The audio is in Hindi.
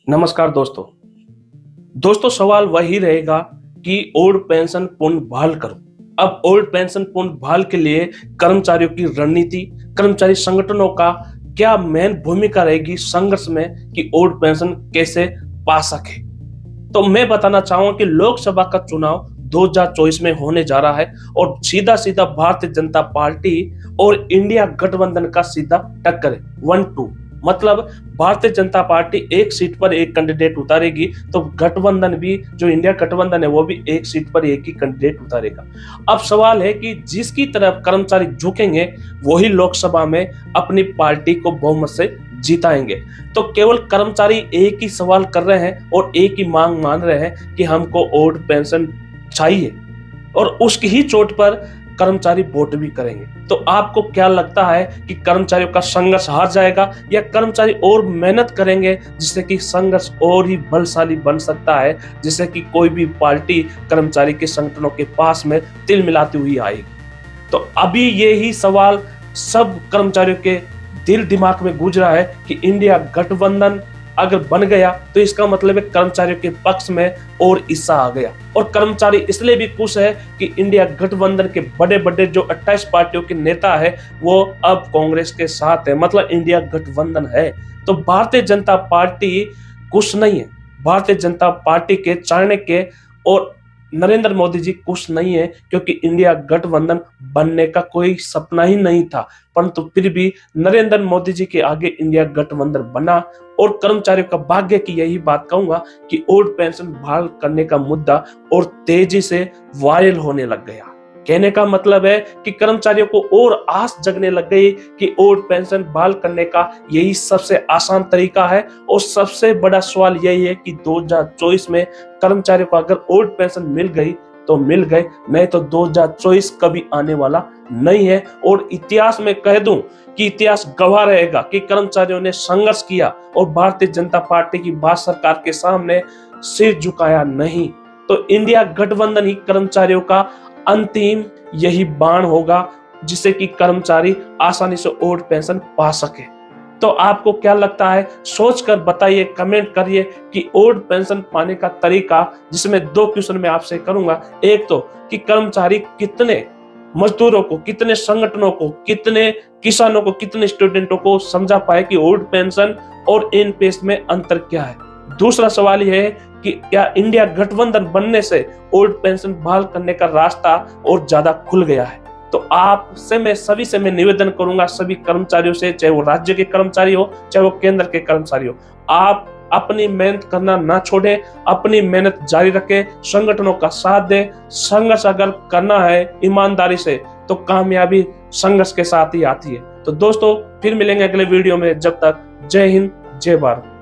नमस्कार दोस्तों। सवाल वही रहेगा कि ओल्ड पेंशन पुनः बहाल करो। अब ओल्ड पेंशन पुनः बहाल के लिए कर्मचारियों की रणनीति, कर्मचारी संगठनों का क्या मेन भूमिका रहेगी संघर्ष में कि ओल्ड पेंशन कैसे पा सके। तो मैं बताना चाहूंगा कि लोकसभा का चुनाव 2024 में होने जा रहा है और सीधा सीधा भारतीय जनता पार्टी और इंडिया गठबंधन का सीधा टक्कर है 1-2। मतलब भारतीय जनता पार्टी एक सीट पर एक कैंडिडेट उतारेगी तो गठबंधन भी, जो इंडिया गठबंधन है, वो भी एक सीट पर एक ही कैंडिडेट उतारेगा। अब सवाल है कि जिसकी तरफ कर्मचारी झुकेंगे वही लोकसभा में अपनी पार्टी को बहुमत से जिताएंगे। तो केवल कर्मचारी एक ही सवाल कर रहे हैं और एक ही मांग मान रहे हैं कि हमको ओल्ड पेंशन चाहिए, और उसकी ही चोट पर कर्मचारी वोट भी करेंगे। तो आपको क्या लगता है कि कर्मचारियों का संघर्ष हार जाएगा या कर्मचारी और मेहनत करेंगे जिससे कि संघर्ष और ही बलशाली बन सकता है, जिससे कि कोई भी पार्टी कर्मचारी के संगठनों के पास में तिल मिलाती हुई आएगी। तो अभी यही सवाल सब कर्मचारियों के दिल दिमाग में गूंज रहा है कि इंडिया गठबंधन अगर बन गया तो इसका मतलब है कर्मचारियों के पक्ष में और हिस्सा आ गया। और कर्मचारी इसलिए भी खुश है कि इंडिया गठबंधन के बड़े बड़े जो 28 पार्टियों के नेता है वो अब कांग्रेस के साथ है, मतलब इंडिया गठबंधन है। तो भारतीय जनता पार्टी खुश नहीं है। भारतीय जनता पार्टी के चाणक्य और नरेंद्र मोदी जी खुश नहीं है, क्योंकि इंडिया गठबंधन बनने का कोई सपना ही नहीं था, परंतु फिर भी नरेंद्र मोदी जी के आगे इंडिया गठबंधन बना। और कर्मचारियों का भाग्य की यही बात कहूंगा कि ओल्ड पेंशन बहाल करने का मुद्दा और तेजी से वायरल होने लग गया। कहने का मतलब है कि कर्मचारियों को और आस जगने लग गई कि ओल्ड पेंशन बहाल करने का यही सबसे आसान तरीका है। और सबसे बड़ा सवाल यही है कि 2024 में कर्मचारियों को अगर ओल्ड पेंशन मिल गई तो मिल गए, नहीं तो 2024 कभी आने वाला नहीं है। और इतिहास में कह दूं कि इतिहास गवाह रहेगा कि कर्मचारियों ने संघर्ष किया और भारतीय जनता पार्टी की भारत सरकार के सामने सिर झुकाया नहीं। तो इंडिया गठबंधन ही कर्मचारियों का अंतिम यही बाण होगा, जिससे कि कर्मचारी आसानी से ओल्ड पेंशन पा सके। तो आपको क्या लगता है, सोचकर बताइए, कमेंट करिए कि ओल्ड पेंशन पाने का तरीका, जिसमें 2 क्वेश्चन मैं आपसे करूंगा। एक तो कि कर्मचारी कितने मजदूरों को, कितने संगठनों को, कितने किसानों को, कितने स्टूडेंटों को समझा पाए कि ओल्ड पेंशन और इन पेश में अंतर क्या है। दूसरा सवाल यह है कि क्या इंडिया गठबंधन बनने से ओल्ड पेंशन बहाल करने का रास्ता और ज्यादा खुल गया है। तो आपसे मैं सभी से मैं निवेदन करूंगा, सभी कर्मचारियों से, चाहे वो राज्य के कर्मचारी हो चाहे वो केंद्र के कर्मचारी हो, आप अपनी मेहनत करना ना छोड़ें, अपनी मेहनत जारी रखें, संगठनों का साथ दें। संघर्ष अगर करना है ईमानदारी से तो कामयाबी संघर्ष के साथ ही आती है। तो दोस्तों फिर मिलेंगे अगले वीडियो में, जब तक जय हिंद जय भारत।